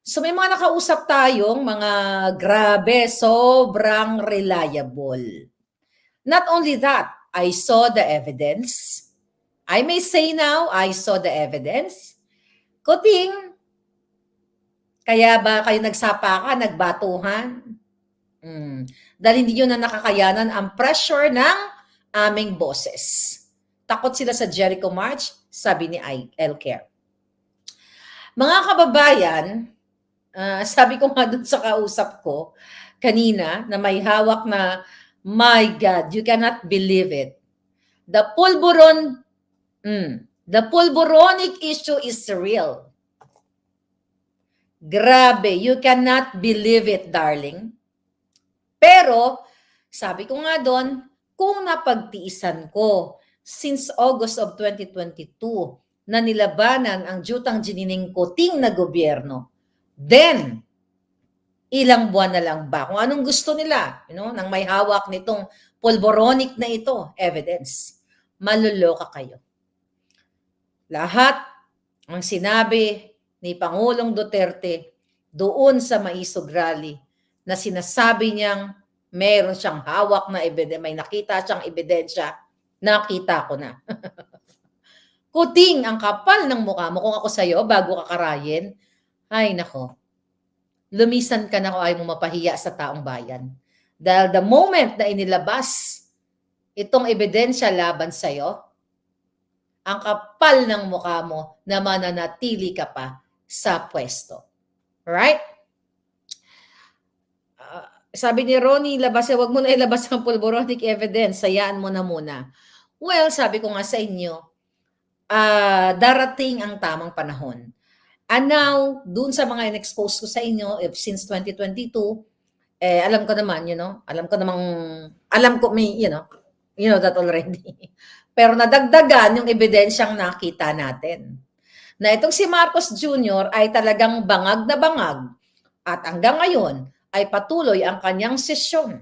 So may mga nakausap tayong mga grabe, sobrang reliable. Not only that, I saw the evidence. I may say now, I saw the evidence. Kuting, kaya ba kayo nagsapakan, nagbatuhan? Dahil hindi nyo na nakakayanan ang pressure ng aming boses. Takot sila sa Jericho March, sabi ni Elker. Mga kababayan, sabi ko nga dun sa kausap ko kanina na may hawak na, my God, you cannot believe it. The pulboronic issue is real. Grabe, you cannot believe it, darling. Pero, sabi ko nga doon, kung napagtiisan ko since August of 2022 na nilabanan ang jutang jinining kuting na gobyerno, then, ilang buwan na lang ba? Kung anong gusto nila, nang may hawak nitong pulboronic na ito, evidence, maluloka kayo. Lahat ang sinabi ni Pangulong Duterte doon sa Maisog Rally na sinasabi niyang meron siyang hawak na ebidensya, may nakita siyang ebidensya, nakita ko na. Kuting, ang kapal ng mukha mo. Kung ako sa'yo, bago ka karayin, ay nako, lumisan ka na kung ayaw mo mapahiya sa taong bayan. Dahil the moment na inilabas itong ebidensya laban sa'yo, ang kapal ng mukha mo na mananatili ka pa sa pwesto. Right? Sabi ni Ronnie, wag mo na ilabas ang pulboronic evidence, sayaan mo na muna. Well, sabi ko nga sa inyo, darating ang tamang panahon. And now, dun sa mga in-expose ko sa inyo, since 2022, alam ko naman, alam ko may, you know that already. Pero nadagdagan yung ebidensyang nakita natin. Na itong si Marcos Jr. ay talagang bangag na bangag at hanggang ngayon ay patuloy ang kanyang sesyon.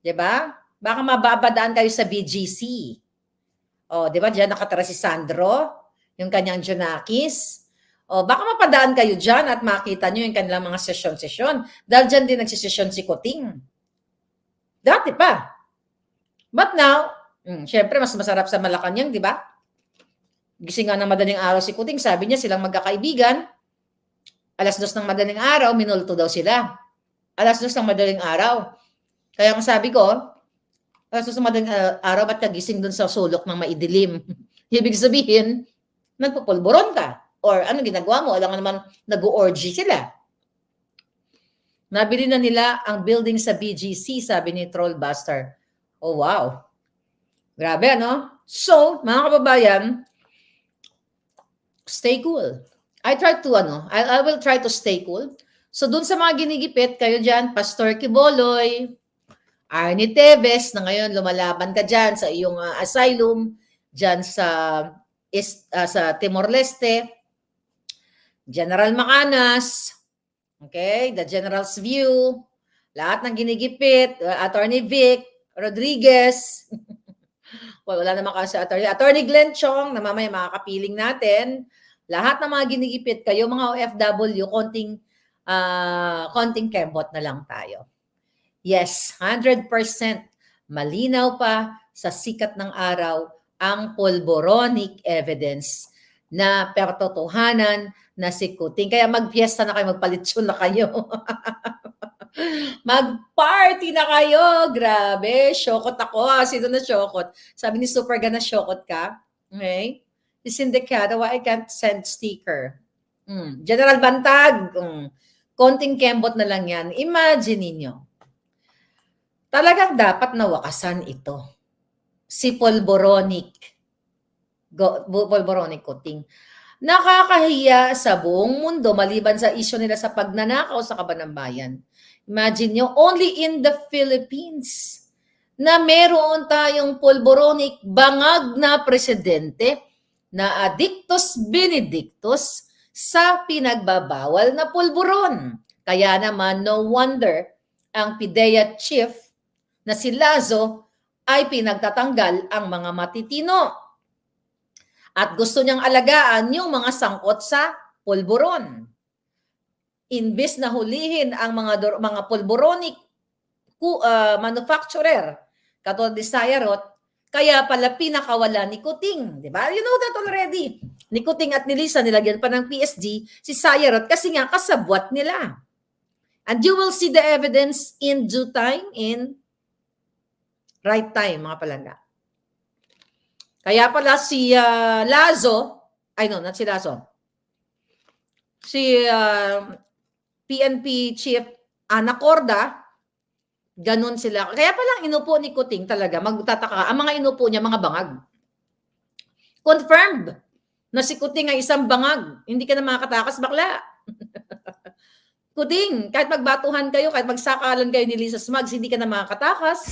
Diba? Baka mababadaan kayo sa BGC. O, diba? Diyan nakatara si Sandro, yung kanyang Junakis. O, baka mapadaan kayo dyan at makita nyo yung kanilang mga sesyon-sesyon. Dahil dyan din nagsisesyon si Kuting. Dati pa. But now, syempre mas masarap sa Malacanang, di ba? Gising nga ng madaling araw si Kuting, sabi niya silang magkakaibigan. 2:00 ng madaling araw, minulto daw sila. 2:00 ng madaling araw. Kaya ang sabi ko, 2:00 ng madaling araw, ba't ka gising dun sa sulok ng maidilim? Ibig sabihin, nagpupulburon ka. Or ano ginagawa mo? Alam nga naman, nag-orgy sila. Nabili na nila ang building sa BGC, sabi ni Trollbuster. Oh, wow. Grabe, ano? So, mga kababayan, stay cool. I will try to stay cool. So, dun sa mga ginigipit, kayo dyan, Pastor Kiboloy, Arnie Teves, na ngayon lumalaban ka dyan sa iyong asylum, dyan sa Timor-Leste, General Macanas, okay, the General's View, lahat ng ginigipit, Attorney Vic, Rodriguez, well, wala naman kasi Attorney Glenn Chong, na mamaya makakapiling natin, lahat ng mga ginigipit, kayo mga OFW, konting kembot na lang tayo. Yes, 100% malinaw pa sa sikat ng araw ang pulboronic evidence na pertotohanan na si Kuting. Kaya magpiesta na kayo, magpalitsyon na kayo. Mag-party na kayo. Grabe, syokot ako. Sino na syokot? Sabi ni Super Gana, syokot ka. Okay? Si Sindicado, I can't send sticker. General Bantag, konting kembot na lang yan. Imagine ninyo. Talagang dapat nawakasan ito. Si Pulboronic Kuting. Nakakahiya sa buong mundo maliban sa isyu nila sa pagnanakaw sa kaban ng bayan. Imagine nyo, only in the Philippines na meron tayong pulboronic bangag na presidente na addictus benedictus sa pinagbabawal na pulburon. Kaya naman, no wonder ang PIDEA chief na si Lazo ay pinagtatanggal ang mga matitino. At gusto niyang alagaan yung mga sangkot sa pulburon. Imbes na hulihin ang mga pulboronic manufacturer, katulad ni Sayarot, kaya pala pinakawala ni Kuting. Di ba? You know that already. Ni Kuting at ni Lisa, nilagyan pa ng PSG, si Sayarot, kasi nga kasabwat nila. And you will see the evidence in due time, in right time, mga palangga. Kaya pala si Lazo, not si Lazo, si PNP Chief Anacorda, ganun sila. Kaya palang inupo ni Kuting talaga, magtataka, ang mga inupo niya, mga bangag. Confirmed na si Kuting ay isang bangag. Hindi ka na makakatakas, bakla. Kuting, kahit magbatuhan kayo, kahit magsakalan kayo ni Lisa Smugs, hindi ka na makakatakas.